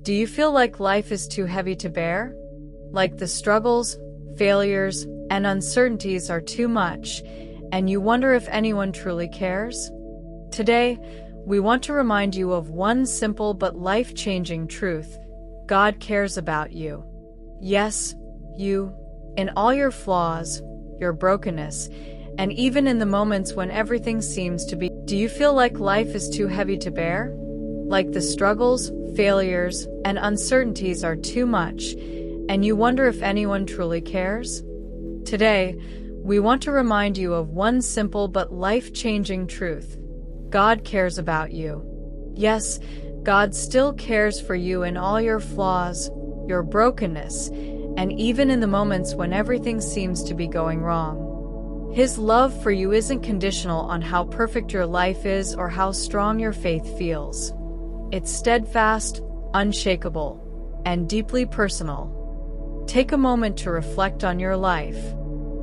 Do you feel like life is too heavy to bear? Like the struggles, failures, and uncertainties are too much, and you wonder if anyone truly cares? Today, we want to remind you of one simple but life-changing truth. God cares about you. Yes, you, in all your flaws, your brokenness, and even in the moments when everything seems to be. Do you feel like life is too heavy to bear? Like the struggles, failures, and uncertainties are too much, and you wonder if anyone truly cares? Today, we want to remind you of one simple but life-changing truth. God cares about you. Yes, God still cares for you in all your flaws, your brokenness, and even in the moments when everything seems to be going wrong. His love for you isn't conditional on how perfect your life is or how strong your faith feels. It's steadfast, unshakable, and deeply personal. Take a moment to reflect on your life.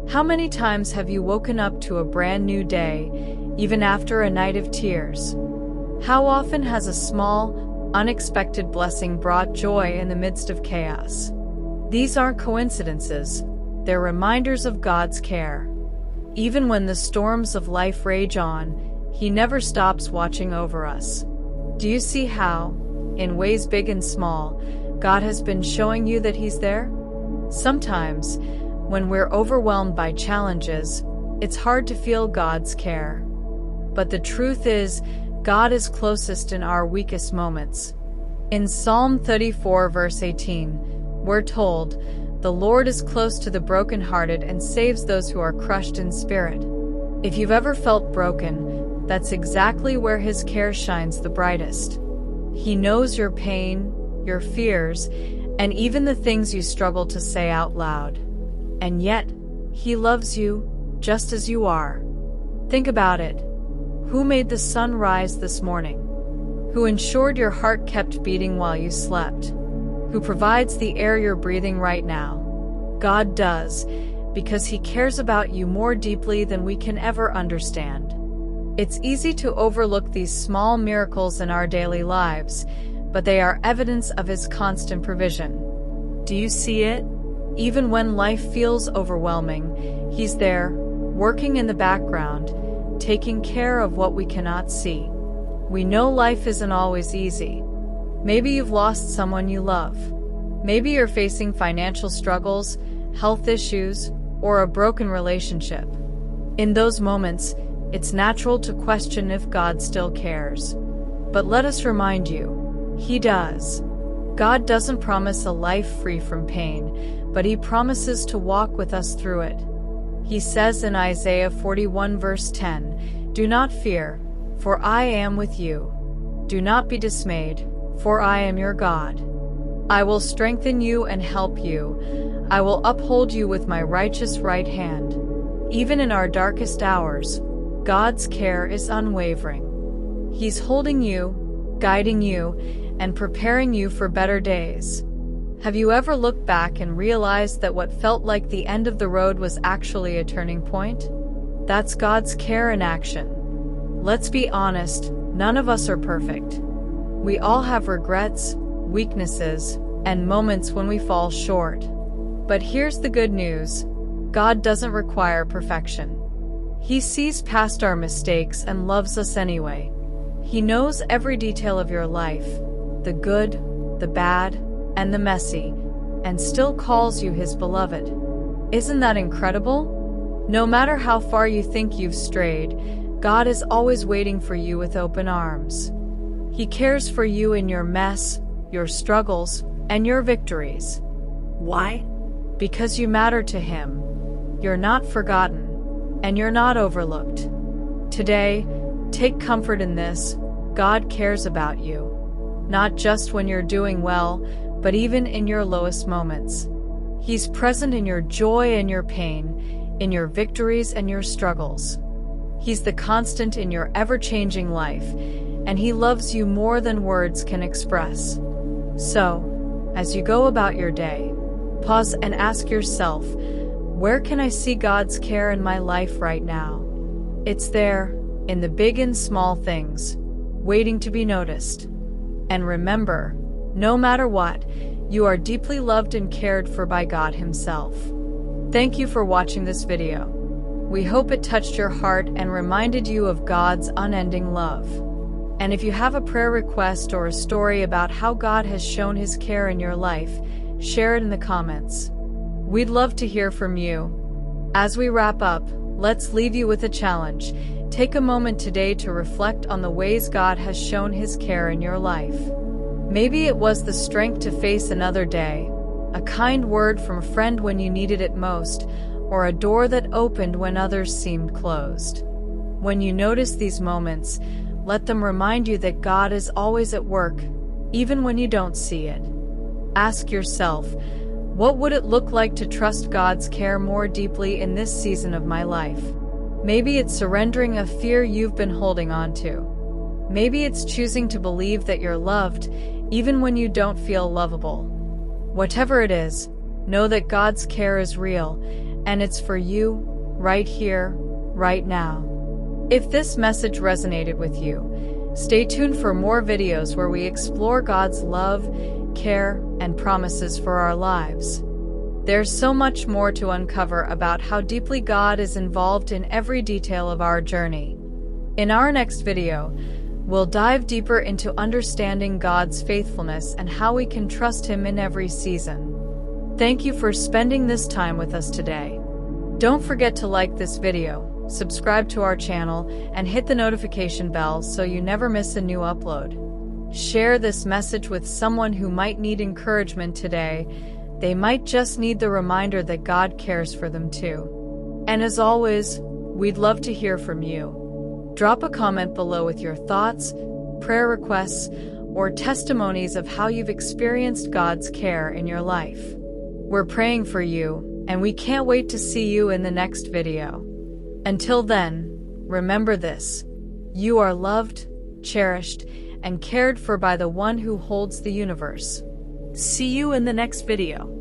How many times have you woken up to a brand new day, even after a night of tears? How often has a small, unexpected blessing brought joy in the midst of chaos? These aren't coincidences, they're reminders of God's care. Even when the storms of life rage on, He never stops watching over us. Do you see how, in ways big and small, God has been showing you that He's there? Sometimes, when we're overwhelmed by challenges, it's hard to feel God's care. But the truth is, God is closest in our weakest moments. In Psalm 34 verse 18, we're told, "The Lord is close to the brokenhearted and saves those who are crushed in spirit." If you've ever felt broken, that's exactly where His care shines the brightest. He knows your pain, your fears, and even the things you struggle to say out loud. And yet, He loves you just as you are. Think about it. Who made the sun rise this morning? Who ensured your heart kept beating while you slept? Who provides the air you're breathing right now? God does, because He cares about you more deeply than we can ever understand. It's easy to overlook these small miracles in our daily lives, but they are evidence of His constant provision. Do you see it? Even when life feels overwhelming, He's there, working in the background, taking care of what we cannot see. We know life isn't always easy. Maybe you've lost someone you love. Maybe you're facing financial struggles, health issues, or a broken relationship. In those moments, it's natural to question if God still cares. But let us remind you, He does. God doesn't promise a life free from pain, but He promises to walk with us through it. He says in Isaiah 41 verse 10, "Do not fear, for I am with you. Do not be dismayed, for I am your God. I will strengthen you and help you. I will uphold you with my righteous right hand." Even in our darkest hours, God's care is unwavering. He's holding you, guiding you, and preparing you for better days. Have you ever looked back and realized that what felt like the end of the road was actually a turning point? That's God's care in action. Let's be honest, none of us are perfect. We all have regrets, weaknesses, and moments when we fall short. But here's the good news. God doesn't require perfection. He sees past our mistakes and loves us anyway. He knows every detail of your life, the good, the bad, and the messy, and still calls you His beloved. Isn't that incredible? No matter how far you think you've strayed, God is always waiting for you with open arms. He cares for you in your mess, your struggles, and your victories. Why? Because you matter to Him. You're not forgotten, and you're not overlooked. Today, take comfort in this. God cares about you. Not just when you're doing well, but even in your lowest moments. He's present in your joy and your pain, in your victories and your struggles. He's the constant in your ever-changing life, and He loves you more than words can express. So, as you go about your day, pause and ask yourself, where can I see God's care in my life right now? It's there, in the big and small things, waiting to be noticed. And remember, No matter what, you are deeply loved and cared for by God Himself. Thank you for watching this video. We hope it touched your heart and reminded you of God's unending love. And if you have a prayer request or a story about how God has shown His care in your life, share it in the comments. We'd love to hear from you. As we wrap up, let's leave you with a challenge. Take a moment today to reflect on the ways God has shown His care in your life. Maybe it was the strength to face another day, a kind word from a friend when you needed it most, or a door that opened when others seemed closed. When you notice these moments, let them remind you that God is always at work, even when you don't see it. Ask yourself, what would it look like to trust God's care more deeply in this season of my life? Maybe it's surrendering a fear you've been holding on to. Maybe it's choosing to believe that you're loved, even when you don't feel lovable. Whatever it is, know that God's care is real, and it's for you, right here, right now. If this message resonated with you, stay tuned for more videos where we explore God's love, care, and promises for our lives. There's so much more to uncover about how deeply God is involved in every detail of our journey. In our next video, we'll dive deeper into understanding God's faithfulness and how we can trust Him in every season. Thank you for spending this time with us today. Don't forget to like this video, subscribe to our channel, and hit the notification bell so you never miss a new upload. Share this message with someone who might need encouragement today. They might just need the reminder that God cares for them too. And as always, we'd love to hear from you. Drop a comment below with your thoughts, prayer requests, or testimonies of how you've experienced God's care in your life. We're praying for you, and we can't wait to see you in the next video. Until then, remember this: you are loved, cherished, and cared for by the one who holds the universe. See you in the next video.